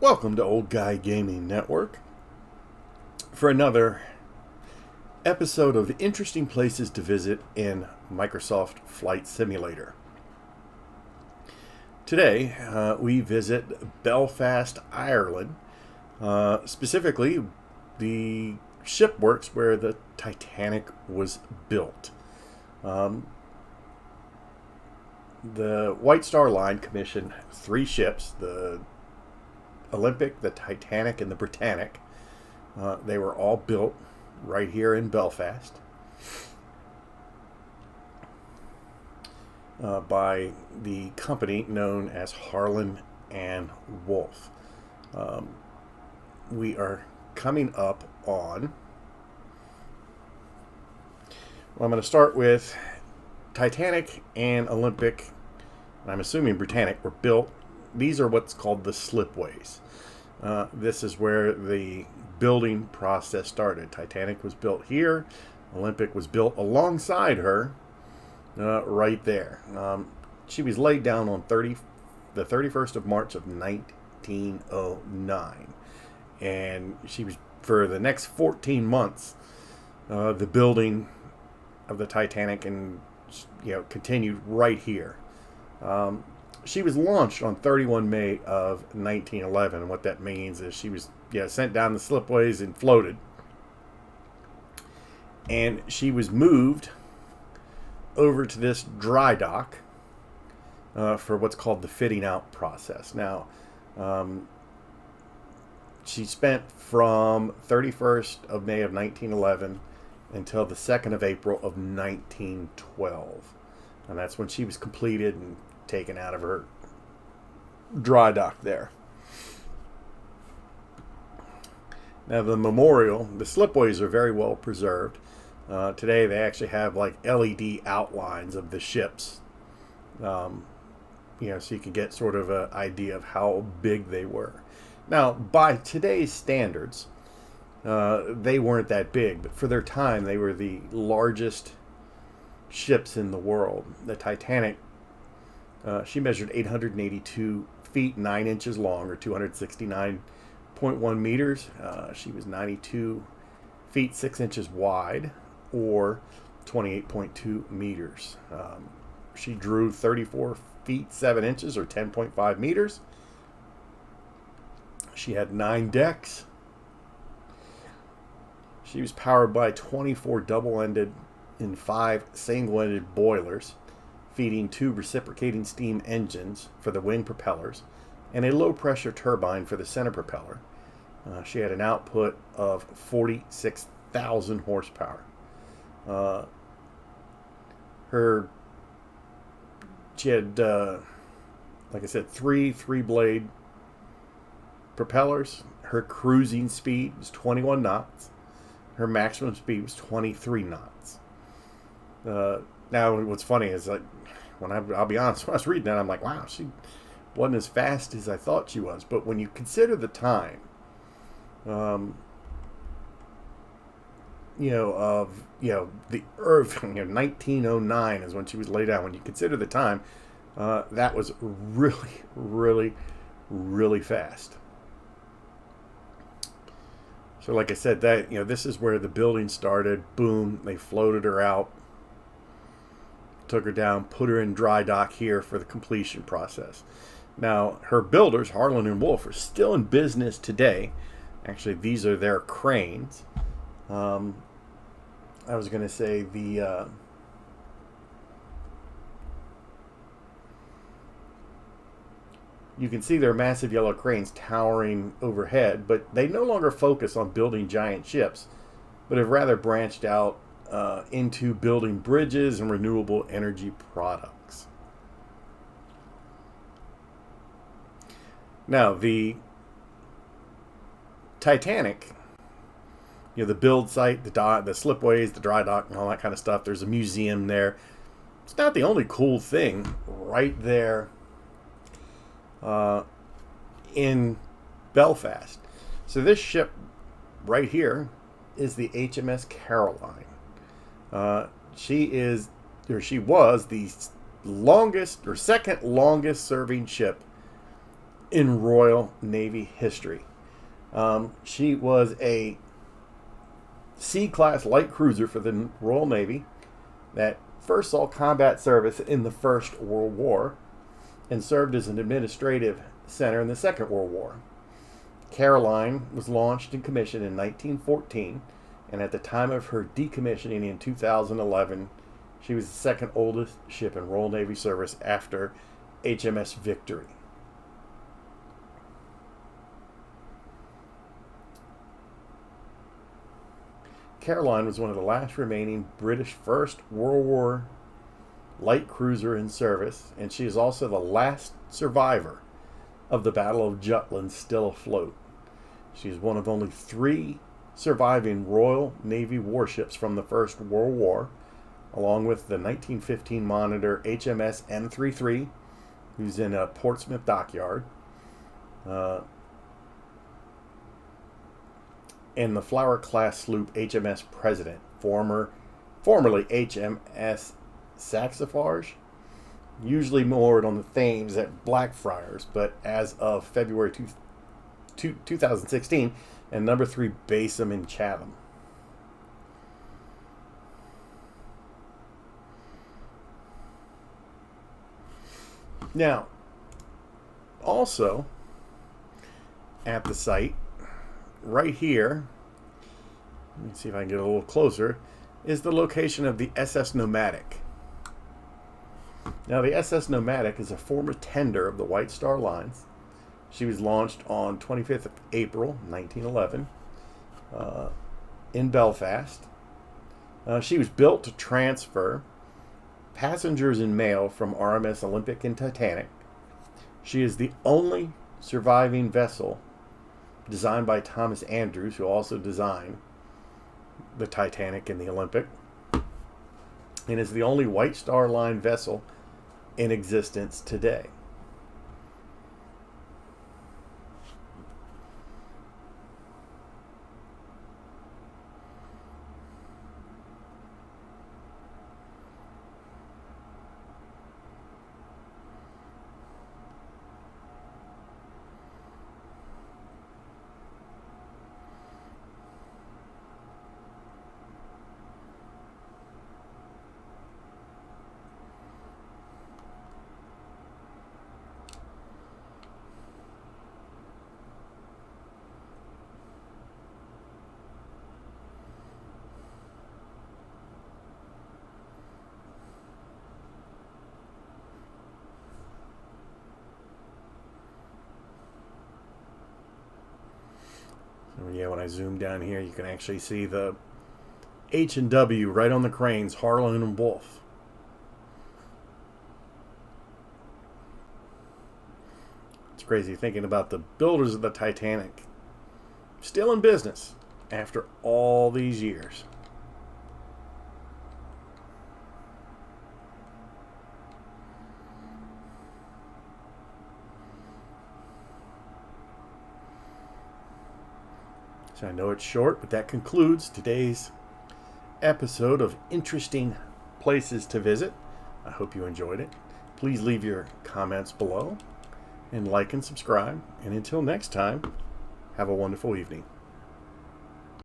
Welcome to Old Guy Gaming Network for another episode of interesting places to visit in Microsoft Flight Simulator. Today, we visit Belfast, Ireland, specifically the shipworks where the Titanic was built. The White Star Line commissioned 3 ships, the Olympic, the Titanic, and the Britannic. They were all built right here in Belfast by the company known as Harland and Wolff. We are coming up on, well, I'm going to start with Titanic and Olympic, and I'm assuming Britannic, were built. These are what's called the slipways. This is where the building process started. Titanic was built here. Olympic was built alongside her right there. She was laid down on the 31st of March of 1909. And she was, for the next 14 months, the building of the Titanic and continued right here. She was launched on 31 May of 1911, and what that means is she was sent down the slipways and floated. And she was moved over to this dry dock for what's called the fitting out process. Now, she spent from 31st of May of 1911 until the 2nd of April of 1912. And that's when she was completed and taken out of her dry dock there. Now the memorial, the slipways are very well preserved. Today they actually have like LED outlines of the ships, so you can get sort of an idea of how big they were. Now by today's standards, they weren't that big, but for their time they were the largest ships in the world. The Titanic, she measured 882 feet 9 inches long, or 269.1 meters. She was 92 feet 6 inches wide, or 28.2 meters. She drew 34 feet 7 inches, or 10.5 meters. She had 9 decks. She was powered by 24 double-ended and 5 single-ended boilers, feeding 2 reciprocating steam engines for the wing propellers and a low-pressure turbine for the center propeller. She had an output of 46,000 horsepower. She had, like I said, 3 three-blade propellers. Her cruising speed was 21 knots. Her maximum speed was 23 knots. Now, what's funny is, like, I'll be honest, when I was reading that, I'm like, wow, she wasn't as fast as I thought she was. But when you consider the time, the Earth, 1909 is when she was laid down. When you consider the time, that was really, really, really fast. So, like I said, that this is where the building started. Boom, they floated her out, took her down, put her in dry dock here for the completion process. Now, her builders, Harland and Wolff, are still in business today. Actually, these are their cranes. I was going to say you can see their massive yellow cranes towering overhead, but they no longer focus on building giant ships, but have rather branched out into building bridges and renewable energy products. Now, the Titanic, the build site, the slipways, the dry dock, and all that kind of stuff, there's a museum there. It's not the only cool thing right there in Belfast. So this ship right here is the HMS Caroline. She was the longest or second longest serving ship in Royal Navy history. She was a C-class light cruiser for the Royal Navy that first saw combat service in the First World War and served as an administrative center in the Second World War. Caroline was launched and commissioned in 1914, and at the time of her decommissioning in 2011, she was the second oldest ship in Royal Navy service after HMS Victory. Caroline was one of the last remaining British First World War light cruiser in service, and she is also the last survivor of the Battle of Jutland still afloat. She is one of only 3 surviving Royal Navy warships from the First World War, along with the 1915 Monitor HMS N33, who's in a Portsmouth dockyard, and the Flower-class sloop HMS President, formerly HMS Saxifrage, usually moored on the Thames at Blackfriars, but as of February 2016, and number 3 Baseham in Chatham. Now, also at the site, right here, let me see if I can get a little closer, is the location of the Ss Nomadic. Now, the Ss Nomadic is a former tender of the White Star Lines. She was launched on 25th of April, 1911, in Belfast. She was built to transfer passengers and mail from RMS Olympic and Titanic. She is the only surviving vessel designed by Thomas Andrews, who also designed the Titanic and the Olympic, and is the only White Star Line vessel in existence today. So yeah, when I zoom down here, you can actually see the H&W right on the cranes, Harlan and Wolff. It's crazy thinking about the builders of the Titanic still in business after all these years. So I know it's short, but that concludes today's episode of Interesting Places to Visit. I hope you enjoyed it. Please leave your comments below and like and subscribe. And until next time, have a wonderful evening.